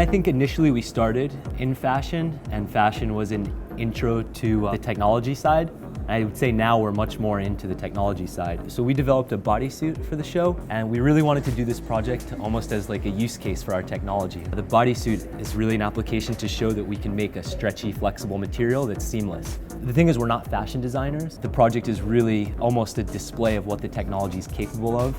I think initially we started in fashion, and fashion was an intro to the technology side. I would say now we're much more into the technology side. So we developed a bodysuit for the show, and we really wanted to do this project almost as like a use case for our technology. The bodysuit is really an application to show that we can make a stretchy, flexible material that's seamless. The thing is, we're not fashion designers. The project is really almost a display of what the technology is capable of.